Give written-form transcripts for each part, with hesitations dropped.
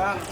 Deontay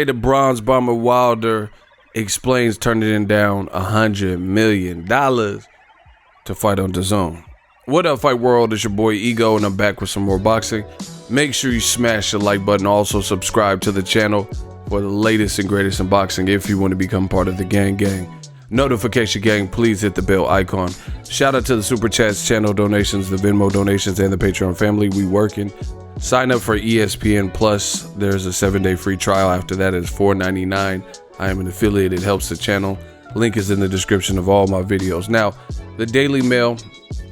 the Bronze Bomber Wilder explains turning down $100 million to fight on Dazn. What up, Fight World? It's your boy Ego, and I'm back with some more boxing. Make sure you smash the like button. Also subscribe to the channel for the latest and greatest in boxing if you want to become part of the gang. Notification gang, please hit the bell icon. Shout out to the Super Chats, channel donations, the Venmo donations, and the Patreon family. We working. Sign up for ESPN Plus. There's a 7-day free trial. After that is $4.99. I am an affiliate. It helps the channel. Link is in the description of all my videos. Now, the Daily Mail,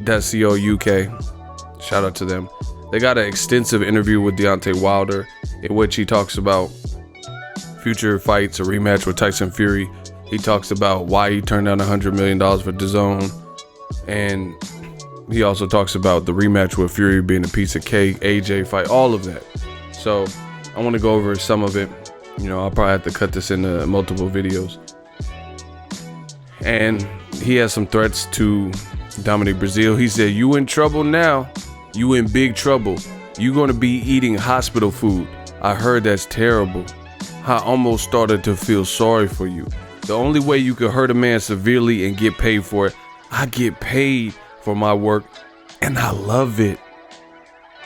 .co UK, shout out to them. They got an extensive interview with Deontay Wilder in which he talks about future fights, a rematch with Tyson Fury. He talks about why he turned down $100 million for Dazn, and he also talks about the rematch with Fury being a piece of cake, AJ fight, all of that. So I want to go over some of it. You know, I'll probably have to cut this into multiple videos. And he has some threats to Dominic Brazil. He said, "You in trouble now. You in big trouble. You gonna be eating hospital food. I heard that's terrible. I almost started to feel sorry for you. The only way you could hurt a man severely and get paid for it, I get paid for my work, and I love it."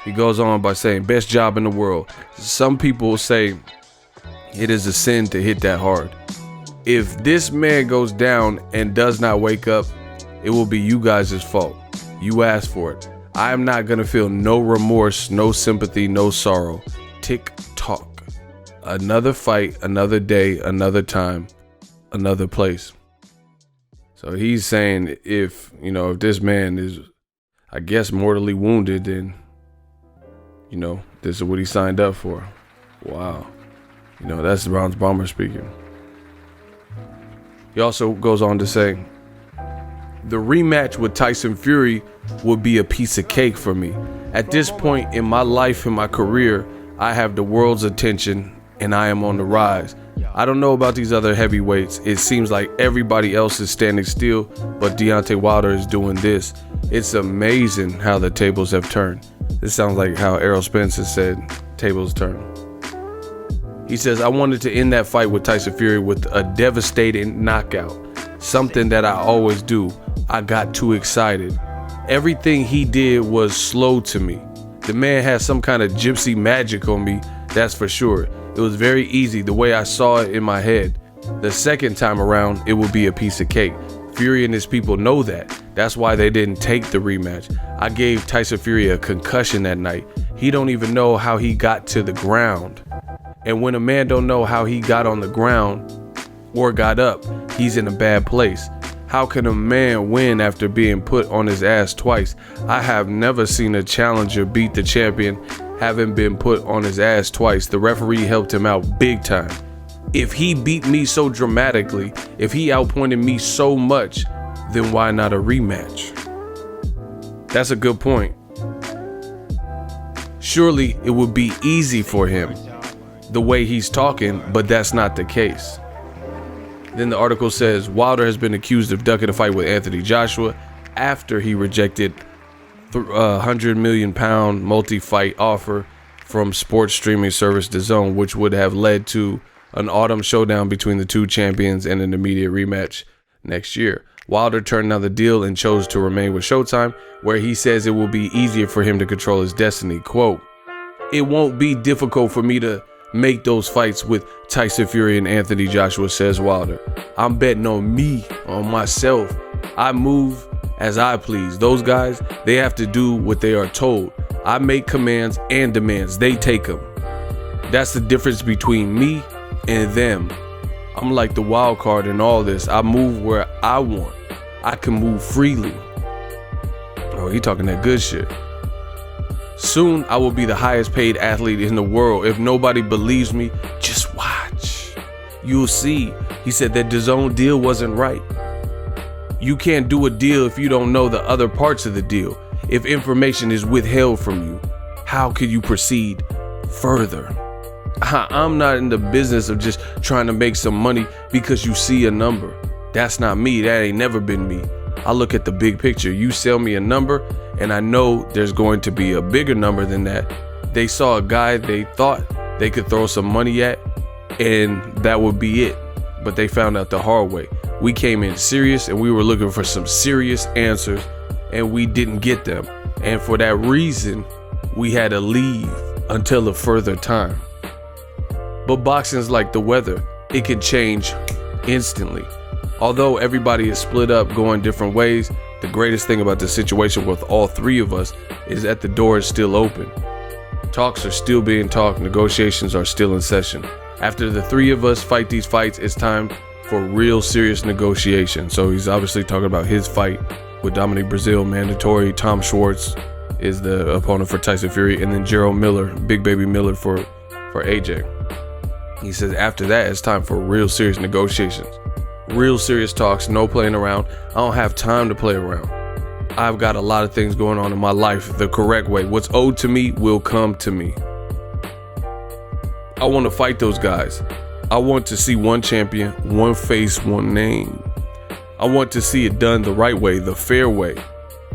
He goes on by saying, "Best job in the world. Some people say it is a sin to hit that hard. If this man goes down and does not wake up, it will be you guys' fault. You asked for it. I am not gonna feel no remorse, no sympathy, no sorrow. Tick tock. Another fight, another day, another time, another place." So he's saying if this man is, I guess, mortally wounded, then, this is what he signed up for. Wow. That's the Bronze Bomber speaking. He also goes on to say, "The rematch with Tyson Fury would be a piece of cake for me. At this point in my life and my career, I have the world's attention and I am on the rise. I don't know about these other heavyweights. It seems like everybody else is standing still, but Deontay Wilder is doing this. It's amazing how the tables have turned." This sounds like how Errol Spence has said, tables turn. He says, "I wanted to end that fight with Tyson Fury with a devastating knockout. Something that I always do. I got too excited. Everything he did was slow to me. The man has some kind of gypsy magic on me, that's for sure. It was very easy the way I saw it in my head. The second time around, it will be a piece of cake. Fury and his people know that. That's why they didn't take the rematch. I gave Tyson Fury a concussion that night. He don't even know how he got to the ground. And when a man don't know how he got on the ground or got up, he's in a bad place. How can a man win after being put on his ass twice? I have never seen a challenger beat the champion having been put on his ass twice. The referee helped him out big time. If he beat me so dramatically, if he outpointed me so much, then why not a rematch?" That's a good point. Surely it would be easy for him the way he's talking, but that's not the case. Then the article says Wilder has been accused of ducking a fight with Anthony Joshua after he rejected £100 million multi-fight offer from sports streaming service Dazn, which would have led to an autumn showdown between the two champions and an immediate rematch next year. Wilder turned down the deal and chose to remain with Showtime, where he says it will be easier for him to control his destiny. Quote, "It won't be difficult for me to make those fights with Tyson Fury and Anthony Joshua," says Wilder. "I'm betting on me, on myself. I move as I please. Those guys, they have to do what they are told. I make commands and demands. They take them. That's the difference between me and them. I'm like the wild card in all this. I move where I want. I can move freely." Oh, he talking that good shit. "Soon I will be the highest paid athlete in the world. If nobody believes me, just watch. You'll see." He said that Dazn deal wasn't right. You can't do a deal if you don't know the other parts of the deal. If information is withheld from you, how can you proceed further? I'm not in the business of just trying to make some money because you see a number. That's not me. That ain't never been me. I look at the big picture. You sell me a number and I know there's going to be a bigger number than that. They saw a guy they thought they could throw some money at and that would be it. But they found out the hard way. We came in serious and we were looking for some serious answers and we didn't get them. And for that reason, we had to leave until a further time. But boxing's like the weather. It can change instantly. Although everybody is split up going different ways, the greatest thing about the situation with all three of us is that the door is still open. Talks are still being talked, negotiations are still in session. After the three of us fight these fights, it's time for real serious negotiation. So he's obviously talking about his fight with Dominic Brazil, mandatory. Tom Schwartz is the opponent for Tyson Fury, and then Gerald Miller, Big Baby Miller for AJ. He says after that, it's time for real serious negotiations. Real serious talks, no playing around. I don't have time to play around. I've got a lot of things going on in my life the correct way. What's owed to me will come to me. I want to fight those guys. I want to see one champion, one face, one name. I want to see it done the right way, the fair way.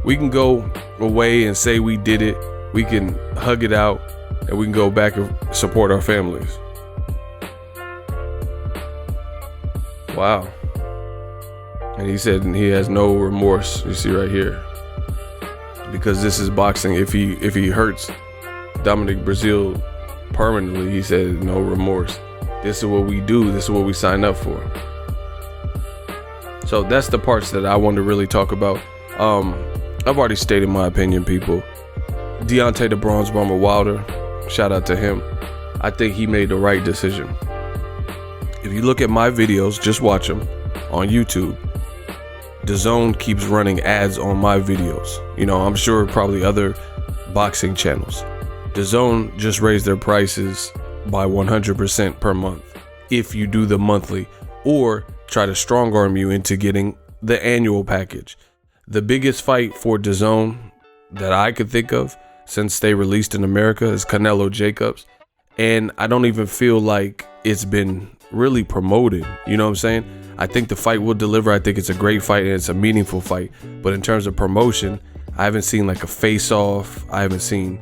We can go away and say we did it. We can hug it out and we can go back and support our families. Wow. And he said he has no remorse, you see right here. Because this is boxing. If he hurts Dominic Brazil permanently, he said no remorse. This is what we do. This is what we sign up for. So that's the parts that I want to really talk about. I've already stated my opinion, people. Deontay the Bronze Bomber Wilder, shout out to him. I think he made the right decision. If you look at my videos, just watch them on YouTube. Dazn keeps running ads on my videos. You know, I'm sure probably other boxing channels. Dazn just raised their prices by 100% per month if you do the monthly or try to strong arm you into getting the annual package. The biggest fight for Dazn that I could think of since they released in America is Canelo Jacobs. And I don't even feel like it's been really promoted. You know what I'm saying? I think the fight will deliver. I think it's a great fight and it's a meaningful fight. But in terms of promotion, I haven't seen like a face-off. I haven't seen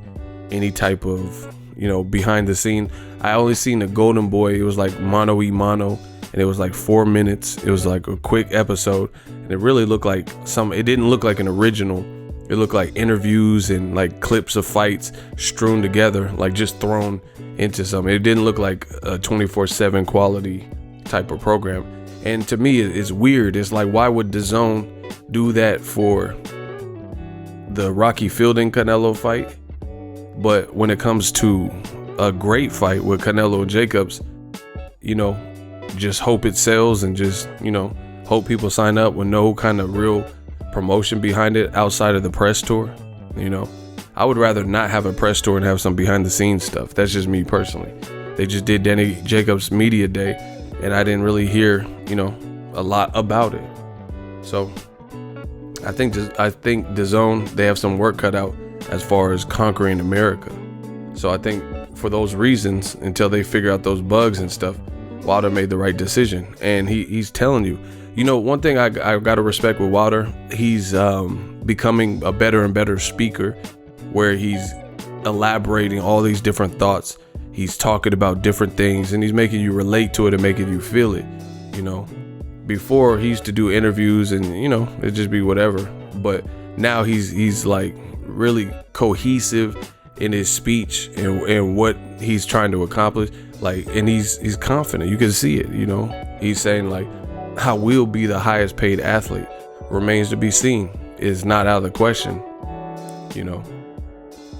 any type of, you know, behind the scene. I only seen the Golden Boy. It was like mano y mano, and it was like 4 minutes. It was like a quick episode, and it really looked like it didn't look like an original. It looked like interviews and like clips of fights strewn together, like just thrown into something. It didn't look like a 24/7 quality type of program. And to me, it's weird. It's like, why would Dazn do that for the Rocky Fielding Canelo fight? But when it comes to a great fight with Canelo and Jacobs, you know, just hope it sells and just, you know, hope people sign up with no kind of real promotion behind it outside of the press tour. You know, I would rather not have a press tour and have some behind the scenes stuff. That's just me personally. They just did Danny Jacobs Media Day and I didn't really hear, you know, a lot about it. So I think Dazn, they have some work cut out as far as conquering America. So I think for those reasons, until they figure out those bugs and stuff, Wilder made the right decision. And he's telling you, you know, one thing I got to respect with Wilder, he's becoming a better and better speaker, where he's elaborating all these different thoughts. He's talking about different things and he's making you relate to it and making you feel it. You know, before he used to do interviews and, you know, it'd just be whatever. But now he's like really cohesive in his speech and what he's trying to accomplish. Like, and he's confident. You can see it, you know. He's saying like, I will be the highest paid athlete. Remains to be seen. Is not out of the question, you know.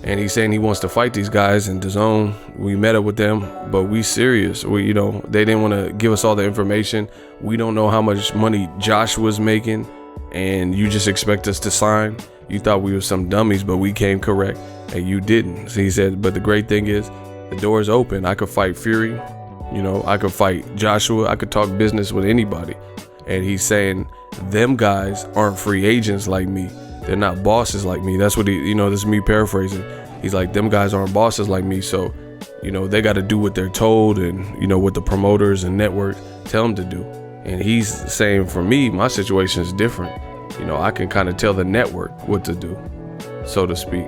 And he's saying he wants to fight these guys. And Dazn, we met up with them, but we serious. We, you know, they didn't want to give us all the information. We don't know how much money Joshua's making, and you just expect us to sign. You thought we were some dummies, but we came correct, and you didn't. So he said, but the great thing is, the door is open. I could fight Fury, you know, I could fight Joshua. I could talk business with anybody. And he's saying them guys aren't free agents like me. They're not bosses like me. That's what he, you know, this is me paraphrasing. He's like, them guys aren't bosses like me. So, you know, they got to do what they're told and, you know, what the promoters and networks tell them to do. And he's saying, for me, my situation is different. You know, I can kind of tell the network what to do, so to speak.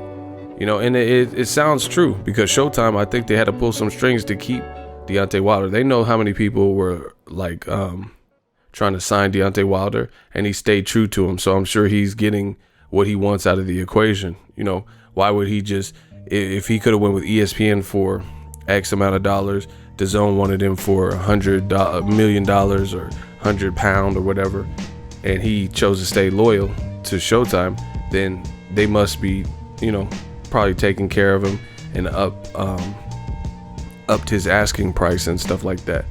You know, and it sounds true, because Showtime, I think they had to pull some strings to keep Deontay Wilder. They know how many people were like trying to sign Deontay Wilder, and he stayed true to him. So I'm sure he's getting what he wants out of the equation. You know, why would he just, if he could have went with ESPN for X amount of dollars, Dazn wanted him for $100 million or £100 or whatever, and he chose to stay loyal to Showtime, then they must be, you know, probably taking care of him and upped his asking price and stuff like that,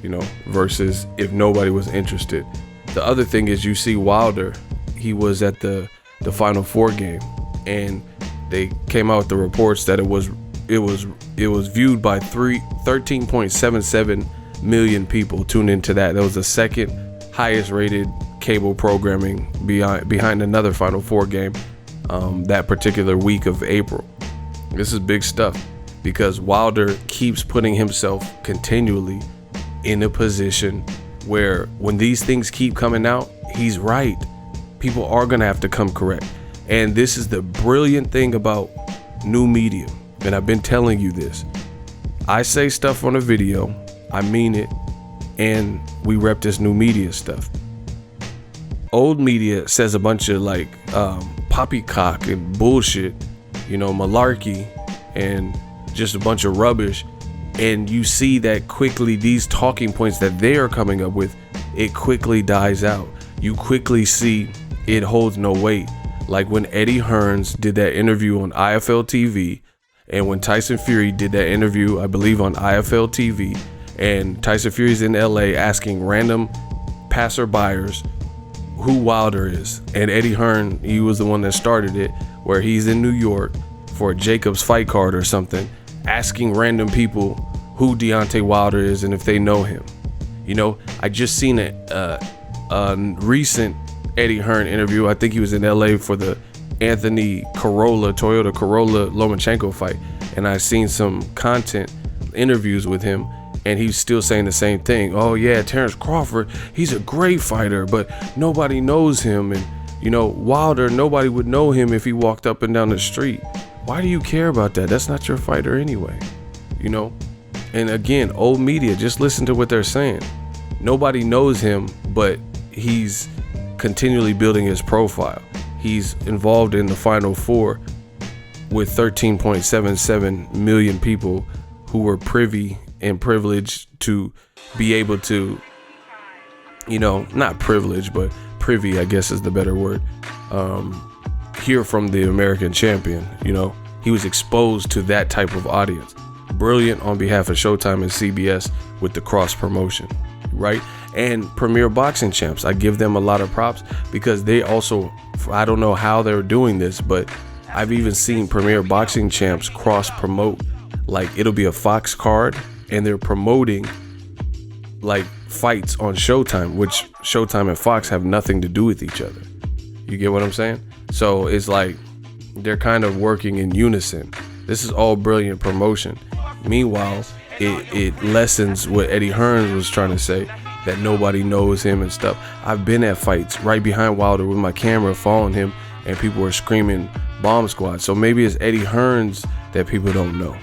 you know, versus if nobody was interested. The other thing is, you see Wilder, he was at the Final Four game, and they came out with the reports that it was viewed by 13.77 million people tuned into that. That was the second highest rated cable programming behind another Final Four game that particular week of April. This is big stuff, because Wilder keeps putting himself continually in a position where when these things keep coming out, he's right. People are gonna have to come correct. And this is the brilliant thing about new media. And I've been telling you this. I say stuff on a video, I mean it, and we rep this new media stuff. Old media says a bunch of like poppycock and bullshit, you know, malarkey, and just a bunch of rubbish. And you see that quickly, these talking points that they are coming up with, it quickly dies out. You quickly see it holds no weight. Like when Eddie Hearns did that interview on IFL TV, and when Tyson Fury did that interview, I believe on IFL TV, and Tyson Fury's in LA asking random passerbyers who Wilder is. And Eddie Hearn, he was the one that started it, where he's in New York for a Jacobs fight card or something, asking random people who Deontay Wilder is and if they know him. You know, I just seen a recent Eddie Hearn interview. I think he was in LA for the Toyota Corolla Lomachenko fight, and I seen some content interviews with him, and he's still saying the same thing. Oh yeah, Terrence Crawford, he's a great fighter, but nobody knows him. And you know, Wilder, nobody would know him if he walked up and down the street. Why do you care about that? That's not your fighter anyway, you know? And again, old media, just listen to what they're saying. Nobody knows him, but he's continually building his profile. He's involved in the Final Four with 13.77 million people who were privy and privileged to be able to, you know, not privileged, but privy, I guess is the better word, hear from the American champion. You know, he was exposed to that type of audience. Brilliant on behalf of Showtime and CBS with the cross promotion, right? And Premier Boxing Champs, I give them a lot of props, because they also, I don't know how they're doing this, but I've even seen Premier Boxing Champs cross promote. Like, it'll be a Fox card and they're promoting like fights on Showtime, which Showtime and Fox have nothing to do with each other. You get what I'm saying? So it's like they're kind of working in unison. This is all brilliant promotion. Meanwhile, it lessens what Eddie Hearns was trying to say, that nobody knows him and stuff. I've been at fights right behind Wilder with my camera following him, and people were screaming Bomb Squad. So maybe it's Eddie Hearns that people don't know.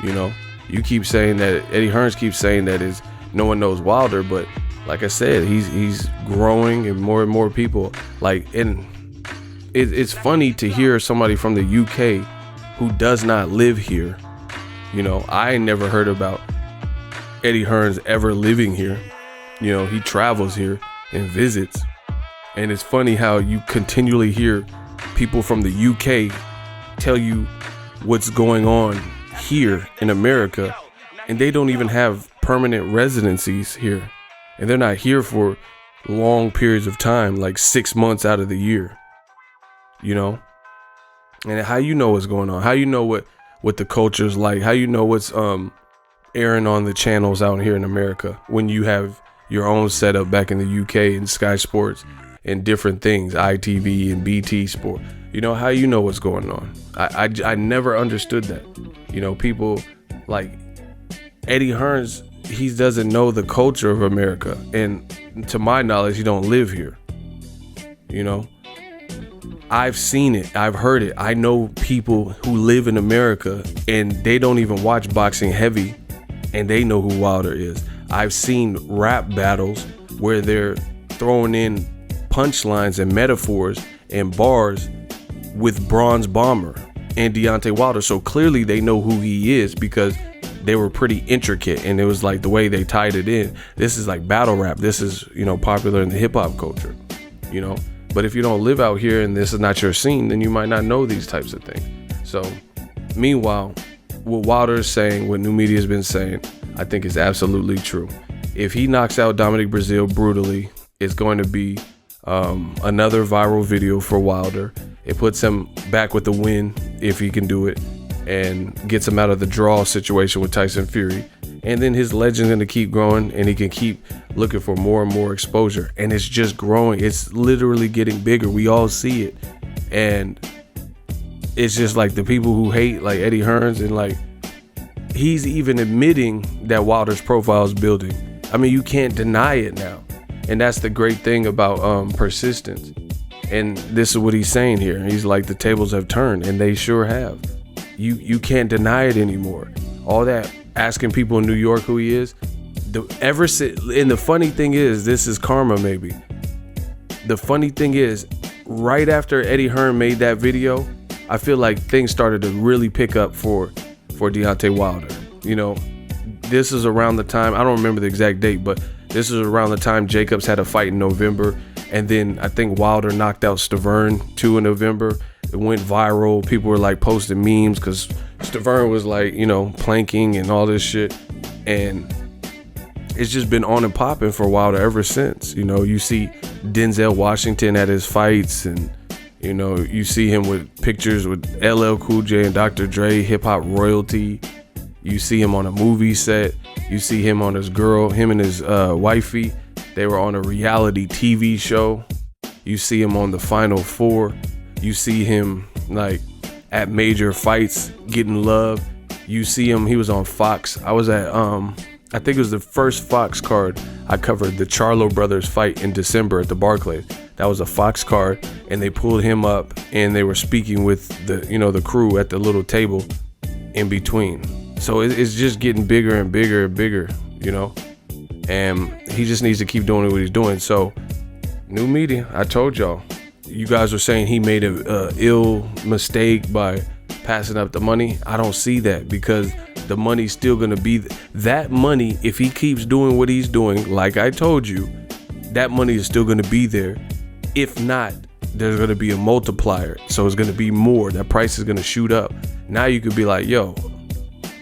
You know, you keep saying that, Eddie Hearns keeps saying that is no one knows Wilder, but like I said, he's growing, and more people like. And it's funny to hear somebody from the UK who does not live here. You know, I never heard about Eddie Hearns ever living here. You know, he travels here and visits, and it's funny how you continually hear people from the UK tell you what's going on here in America, and they don't even have permanent residencies here, and they're not here for long periods of time, like 6 months out of the year, you know. And how you know what's going on, how you know what the culture's like, how you know what's airing on the channels out here in America, when you have your own setup back in the UK and Sky Sports and different things, ITV and BT Sport. You know, how you know what's going on. I never understood that. You know, people like Eddie Hearns, he doesn't know the culture of America, and to my knowledge, he don't live here. You know, I've seen it. I've heard it. I know people who live in America and they don't even watch boxing heavy and they know who Wilder is. I've seen rap battles where they're throwing in punchlines and metaphors and bars with Bronze Bomber and Deontay Wilder. So clearly they know who he is because they were pretty intricate, and it was like the way they tied it in. This is like battle rap. This is, you know, popular in the hip hop culture, you know. But if you don't live out here and this is not your scene, then you might not know these types of things. So meanwhile, what Wilder is saying, what new media has been saying, I think is absolutely true. If he knocks out Dominic Breazeale brutally, it's going to be another viral video for Wilder. It puts him back with the win if he can do it, and gets him out of the draw situation with Tyson Fury. And then his legend's going to keep growing, and he can keep looking for more and more exposure. And it's just growing. It's literally getting bigger. We all see it. And it's just like the people who hate, like Eddie Hearns, and like he's even admitting that Wilder's profile is building. I mean, you can't deny it now. And that's the great thing about persistence. And this is what he's saying here. He's like, the tables have turned, and they sure have. You can't deny it anymore. All that asking people in New York who he is, and the funny thing is, this is karma maybe. The funny thing is, right after Eddie Hearn made that video, I feel like things started to really pick up for Deontay Wilder. You know, this is around the time, I don't remember the exact date, but this is around the time Jacobs had a fight in November, and then I think Wilder knocked out Stavern too in November. It went viral. People were like posting memes because Stavern was like, you know, planking and all this shit. And it's just been on and popping for Wilder ever since. You know, you see Denzel Washington at his fights, and, you know, you see him with pictures with LL Cool J and Dr. Dre, hip hop royalty. You see him on a movie set. You see him on his girl, him and his wifey. They were on a reality TV show. You see him on the Final Four. You see him like at major fights getting love. You see him, he was on Fox. I was at I think it was the first Fox card I covered, the Charlo brothers fight in December at the Barclays. That was a Fox card, and they pulled him up and they were speaking with the, you know, the crew at the little table in between. So it's just getting bigger and bigger and bigger, you know. And he just needs to keep doing what he's doing. So new media, I told y'all. You guys were saying he made a ill mistake by passing up the money. I don't see that, because the money's still going to be that money. If he keeps doing what he's doing, like I told you, that money is still going to be there. If not, there's going to be a multiplier. So it's going to be more. That price is going to shoot up. Now you could be like, yo,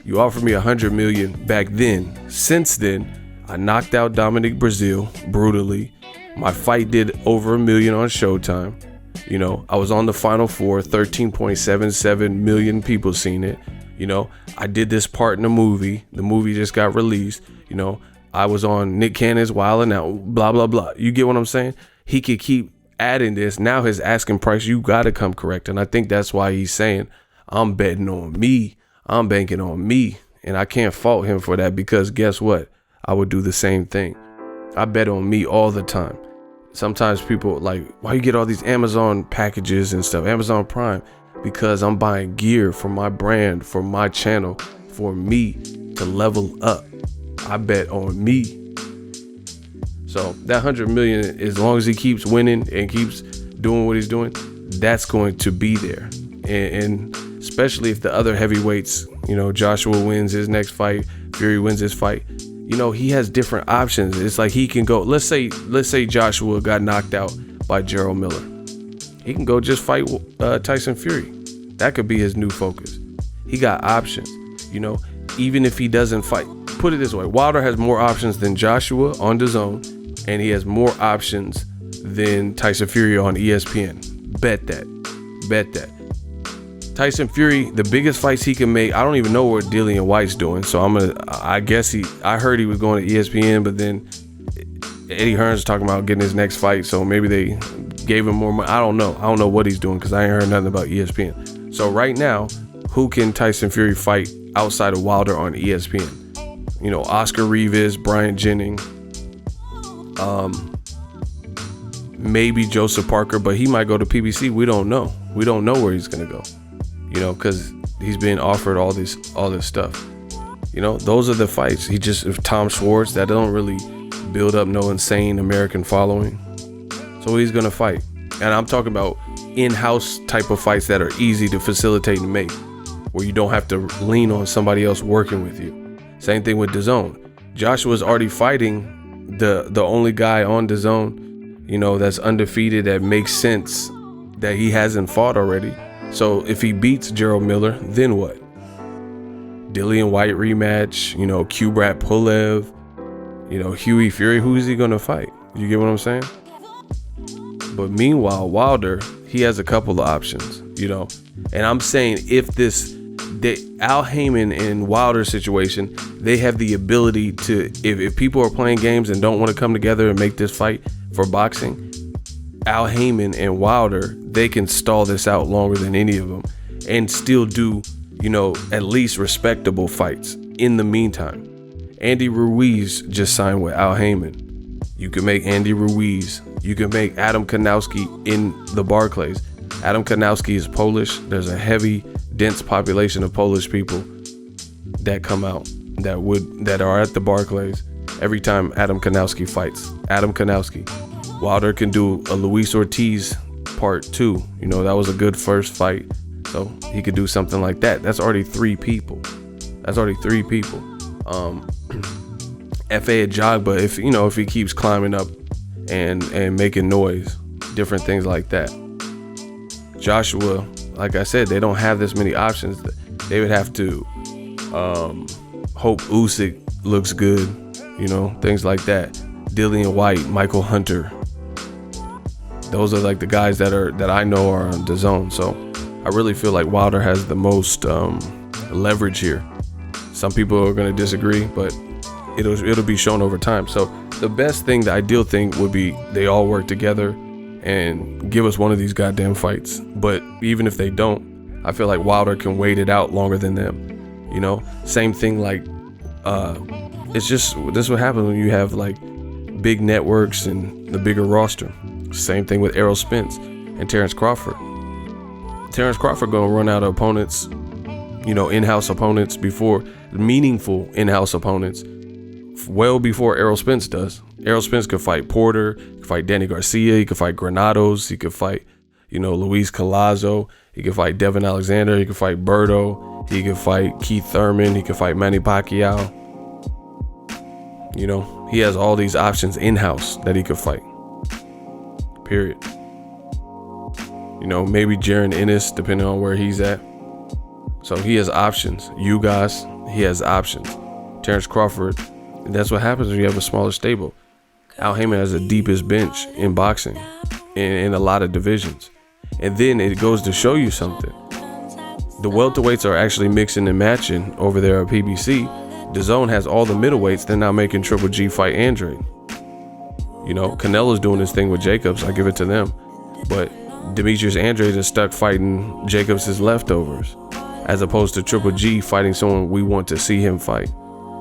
you offered me $100 million back then. Since then, I knocked out Dominic Breazeale brutally. My fight did over $1 million on Showtime. You know, I was on the Final Four, 13.77 million people seen it. You know, I did this part in the movie. The movie just got released. You know, I was on Nick Cannon's Wild 'N Out, blah, blah, blah. You get what I'm saying? He could keep adding this. Now his asking price, you got to come correct. And I think that's why he's saying, I'm betting on me. I'm banking on me. And I can't fault him for that, because guess what? I would do the same thing. I bet on me all the time. Sometimes people like, why you get all these Amazon packages and stuff, Amazon Prime? Because I'm buying gear for my brand, for my channel, for me to level up. I bet on me. So that 100 million, as long as he keeps winning and keeps doing what he's doing, that's going to be there. And especially if the other heavyweights, you know, Joshua wins his next fight, Fury wins his fight, you know, he has different options. It's like he can go, let's say Joshua got knocked out by Gerald Miller. He can go just fight Tyson Fury. That could be his new focus. He got options, you know, even if he doesn't fight. Put it this way, Wilder has more options than Joshua on Dazn, and he has more options than Tyson Fury on ESPN. Bet that. Tyson Fury, the biggest fights he can make, I don't even know what Dillian White's doing. So I heard he was going to ESPN, but then Eddie Hearn's talking about getting his next fight. So maybe they gave him more money. I don't know what he's doing, because I ain't heard nothing about ESPN. So right now, who can Tyson Fury fight outside of Wilder on ESPN? You know, Oscar Rivas, Bryant Jennings, Maybe Joseph Parker, but he might go to PBC. We don't know. We don't know where he's gonna go. Because he's being offered all this stuff. Those are the fights. If Tom Schwartz, that don't really build up no insane American following. So he's gonna fight. And I'm talking about in-house type of fights that are easy to facilitate and make, where you don't have to lean on somebody else working with you. Same thing with DAZN. Joshua's already fighting the only guy on DAZN, that's undefeated, that makes sense, that he hasn't fought already. So if he beats Gerald Miller, then what? Dillian White rematch, Kubrat Pulev, Hughie Fury. Who is he gonna fight? You get what I'm saying? But meanwhile, Wilder, he has a couple of options, And I'm saying if Al Heyman and Wilder situation, they have the ability to, if people are playing games and don't want to come together and make this fight for boxing, Al Heyman and Wilder, they can stall this out longer than any of them and still do, at least respectable fights. In the meantime, Andy Ruiz just signed with Al Heyman. You can make Andy Ruiz. You can make Adam Kanowski in the Barclays. Adam Kanowski is Polish. There's a heavy, dense population of Polish people that come out that are at the Barclays every time Adam Kanowski fights. Adam Kanowski. Wilder can do a Luis Ortiz part 2. That was a good first fight. So he could do something like that. That's already 3 people. F.A. Ajagba, if he keeps climbing up and making noise, different things like that. Joshua, like I said, they don't have this many options. They would have to hope Usyk looks good, things like that. Dillian White, Michael Hunter. Those are like the guys that I know are on DAZN. So I really feel like Wilder has the most leverage here. Some people are going to disagree, but it'll be shown over time. So the best thing, the ideal thing would be they all work together and give us one of these goddamn fights. But even if they don't, I feel like Wilder can wait it out longer than them. Same thing, like it's just, this is what happens when you have like big networks and the bigger roster. Same thing with Errol Spence and Terrence Crawford. Terrence Crawford gonna run out of opponents, in-house opponents, before meaningful in-house opponents, well before Errol Spence does. Errol Spence could fight Porter, he could fight Danny Garcia, he could fight Granados, he could fight, Luis Collazo, he could fight Devin Alexander, he could fight Berto, he could fight Keith Thurman, he could fight Manny Pacquiao. He has all these options in-house that he could fight. Period. Maybe Jaron Ennis, depending on where he's at. So he has options. You guys, he has options. Terrence Crawford, and that's what happens when you have a smaller stable. Al Heyman has the deepest bench in boxing in a lot of divisions. And then it goes to show you something. The welterweights are actually mixing and matching over there at PBC. DAZN has all the middleweights. They're now making Triple G fight Andre. Canelo's doing his thing with Jacobs. I give it to them. But Demetrius Andrade is stuck fighting Jacobs' leftovers, as opposed to Triple G fighting someone we want to see him fight.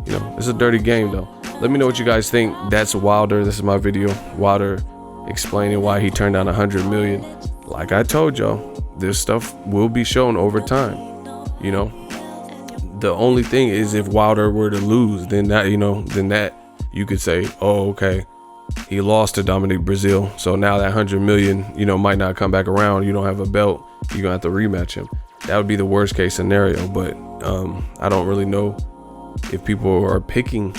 It's a dirty game though. Let me know what you guys think. That's Wilder. This is my video. Wilder explaining why he turned down $100 million. Like I told y'all, this stuff will be shown over time. The only thing is, if Wilder were to lose, then that you could say, oh, okay, he lost to Dominic Breazeale, so now that $100 million, might not come back around. You don't have a belt. You're gonna have to rematch him. That would be the worst case scenario. But I don't really know if people are picking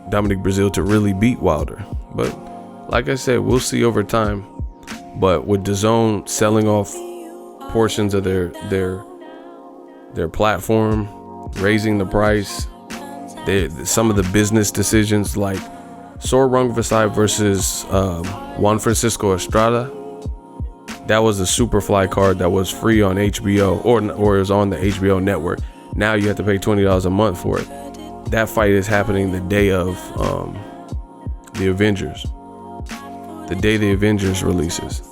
Dominic Breazeale to really beat Wilder. But like I said, we'll see over time. But with DAZN selling off portions of their platform, raising the price, some of the business decisions, like Sor Rungvisai versus Juan Francisco Estrada, that was a Superfly card that was free on HBO, or it was on the HBO network. Now you have to pay $20 a month for it. That fight is happening the day of the Avengers. The day the Avengers releases.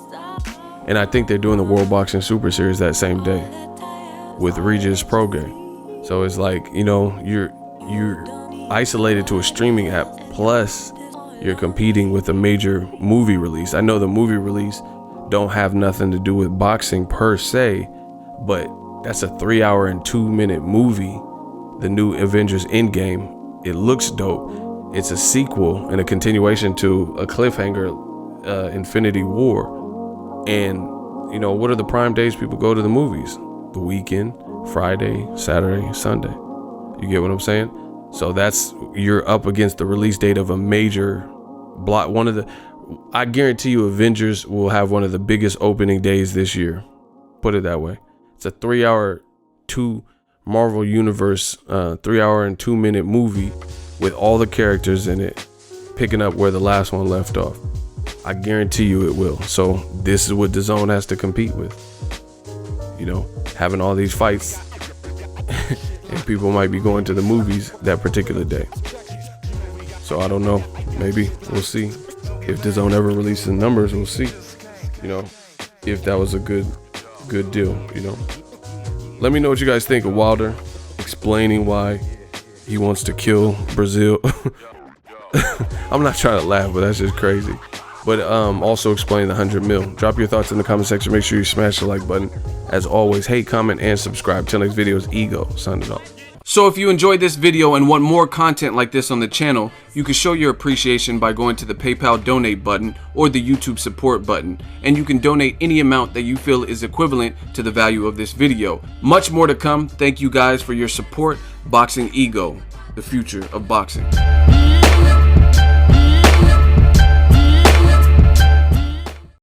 And I think they're doing the World Boxing Super Series that same day with Regis Prograis. So it's like, you're isolated to a streaming app, plus you're competing with a major movie release. I know the movie release don't have nothing to do with boxing per se, but that's a 3-hour and 2-minute movie. The new Avengers Endgame. It looks dope. It's a sequel and a continuation to a cliffhanger, Infinity War. And you know, what are the prime days people go to the movies? The weekend, Friday, Saturday, Sunday. You get what I'm saying? So you're up against the release date of a major block. I guarantee you Avengers will have one of the biggest opening days this year. Put it that way. It's a 3-hour, 2 Marvel Universe, 3-hour and 2-minute movie with all the characters in it, picking up where the last one left off. I guarantee you it will. So this is what Dazn has to compete with. You know, having all these fights, and people might be going to the movies that particular day. So I don't know. Maybe we'll see. If Dazn ever releases numbers, we'll see. You know, if that was a good deal. You know, let me know what you guys think of Wilder explaining why he wants to kill Brazil. I'm not trying to laugh, but that's just crazy. But also explain the 100 mil. Drop your thoughts in the comment section. Make sure you smash the like button. As always, hate, comment, and subscribe. Till next video is Ego signing off. So if you enjoyed this video and want more content like this on the channel, you can show your appreciation by going to the PayPal donate button or the YouTube support button, and you can donate any amount that you feel is equivalent to the value of this video. Much more to come. Thank you guys for your support. Boxing Ego, the future of boxing.